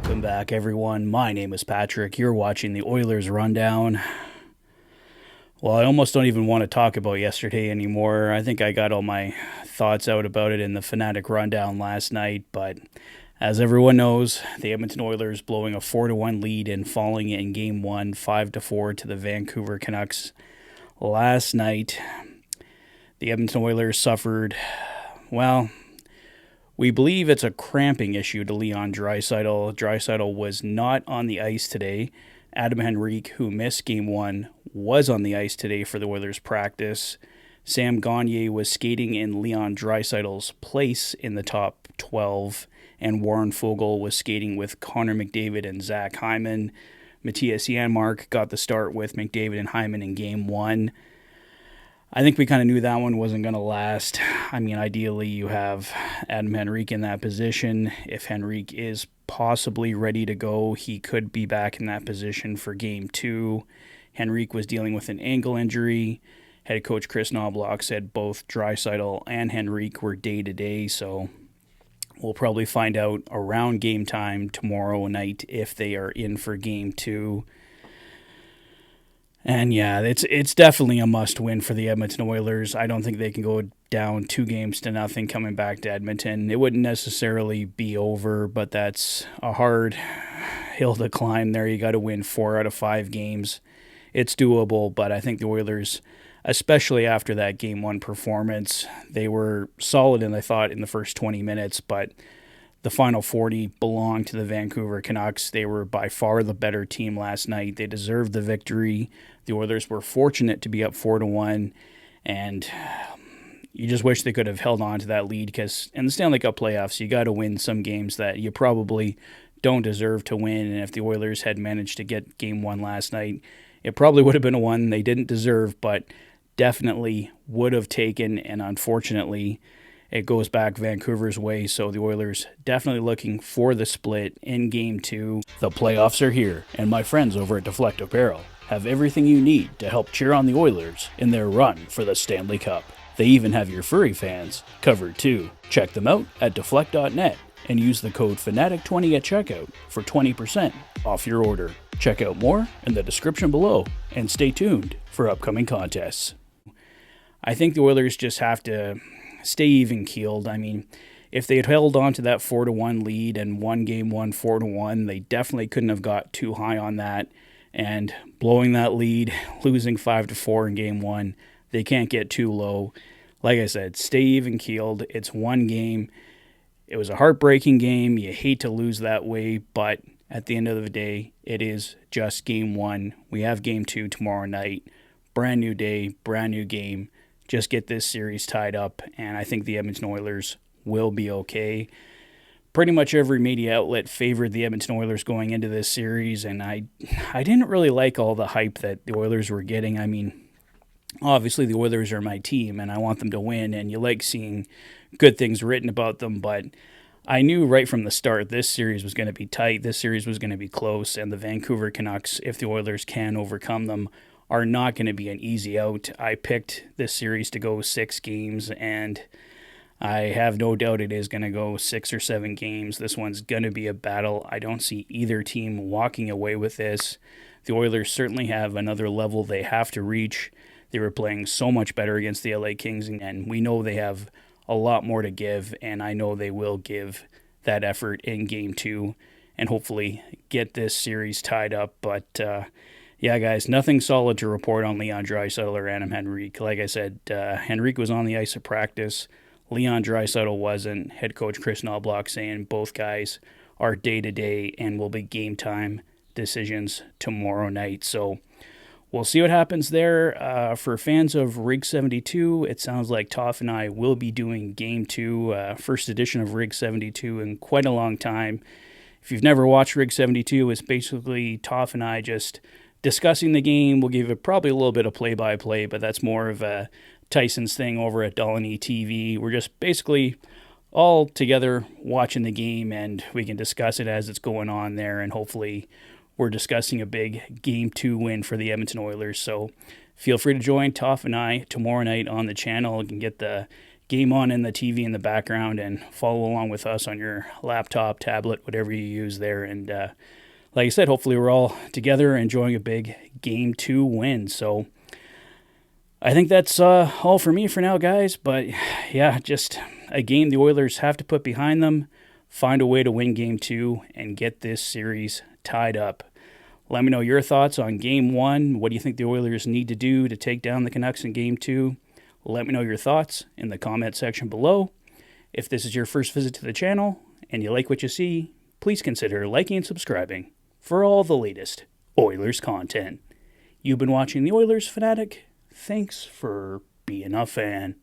Welcome back, everyone. My name is Patrick. You're watching the Oilers Rundown. Well, I almost don't even want to talk about yesterday anymore. I think I got all my thoughts out about it in the Fanatic Rundown last night, but as everyone knows, the Edmonton Oilers blowing a 4-1 lead and falling in Game 1, 5-4 to the Vancouver Canucks last night. The Edmonton Oilers suffered, well, we believe it's a cramping issue to Leon Draisaitl. Draisaitl was not on the ice today. Adam Henrique, who missed Game 1, was on the ice today for the Oilers practice. Sam Gagner was skating in Leon Draisaitl's place in the top 12, and Warren Foegele was skating with Connor McDavid and Zach Hyman. Matthias Janmark got the start with McDavid and Hyman in Game 1. I think we kind of knew that one wasn't going to last. I mean, ideally, you have Adam Henrique in that position. If Henrique is possibly ready to go, he could be back in that position for Game 2. Henrique was dealing with an ankle injury. Head coach Chris Knobloch said both Draisaitl and Henrique were day-to-day, so we'll probably find out around game time tomorrow night if they are in for Game 2. And yeah, it's definitely a must-win for the Edmonton Oilers. I don't think they can go down 2-0 coming back to Edmonton. It wouldn't necessarily be over, but that's a hard hill to climb there. You got to win 4 out of 5 games. It's doable, but I think the Oilers, especially after that Game 1 performance, they were solid, and I thought, in the first 20 minutes, but the final 40 belonged to the Vancouver Canucks. They were by far the better team last night. They deserved the victory. The Oilers were fortunate to be up 4-1, and you just wish they could have held on to that lead, because in the Stanley Cup playoffs, you got to win some games that you probably don't deserve to win, and if the Oilers had managed to get Game 1 last night, it probably would have been a one they didn't deserve, but definitely would have taken, and unfortunately, it goes back Vancouver's way, so the Oilers definitely looking for the split in Game 2. The playoffs are here, and my friends over at Deflect Apparel have everything you need to help cheer on the Oilers in their run for the Stanley Cup. They even have your furry fans covered too. Check them out at deflect.net and use the code FANATIC20 at checkout for 20% off your order. Check out more in the description below, and stay tuned for upcoming contests. I think the Oilers just have to stay even-keeled. I mean, if they had held on to that 4-1 lead and won Game 1 4-1, they definitely couldn't have got too high on that. And blowing that lead, losing 5-4 in Game 1, they can't get too low. Like I said, stay even-keeled. It's one game. It was a heartbreaking game. You hate to lose that way, but at the end of the day, it is just Game 1. We have Game 2 tomorrow night. Brand new day, brand new game. Just get this series tied up, and I think the Edmonton Oilers will be okay. Pretty much every media outlet favored the Edmonton Oilers going into this series, and I didn't really like all the hype that the Oilers were getting. I mean, obviously the Oilers are my team, and I want them to win, and you like seeing good things written about them, but I knew right from the start this series was going to be tight, this series was going to be close, and the Vancouver Canucks, if the Oilers can overcome them, are not going to be an easy out. I picked this series to go 6 games, and I have no doubt it is going to go 6 or 7 games. This one's going to be a battle. I don't see either team walking away with this. The Oilers certainly have another level they have to reach. They were playing so much better against the LA Kings, and we know they have a lot more to give, and I know they will give that effort in Game 2 and hopefully get this series tied up. But yeah, guys, nothing solid to report on Leon Draisaitl or Adam Henrique. Like I said, Henrique was on the ice at practice. Leon Draisaitl wasn't. Head coach Chris Knobloch saying both guys are day-to-day and will be game-time decisions tomorrow night. So we'll see what happens there. For fans of Rig 72, it sounds like Toff and I will be doing Game 2, first edition of Rig 72 in quite a long time. If you've never watched Rig 72, it's basically Toff and I just discussing the game. We'll give it probably a little bit of play-by-play, but that's more of a Tyson's thing over at Dolany TV. We're just basically all together watching the game, and we can discuss it as it's going on there, and hopefully we're discussing a big Game 2 win for the Edmonton Oilers. So feel free to join Toff and I tomorrow night on the channel. You can get the game on in the TV in the background and follow along with us on your laptop, tablet, whatever you use there. And like I said, hopefully we're all together enjoying a big Game 2 win. So I think that's all for me for now, guys. But yeah, just a game the Oilers have to put behind them, find a way to win Game 2, and get this series tied up. Let me know your thoughts on Game 1. What do you think the Oilers need to do to take down the Canucks in Game 2? Let me know your thoughts in the comment section below. If this is your first visit to the channel and you like what you see, please consider liking and subscribing for all the latest Oilers content. You've been watching the Oilers Fanatic. Thanks for being a fan.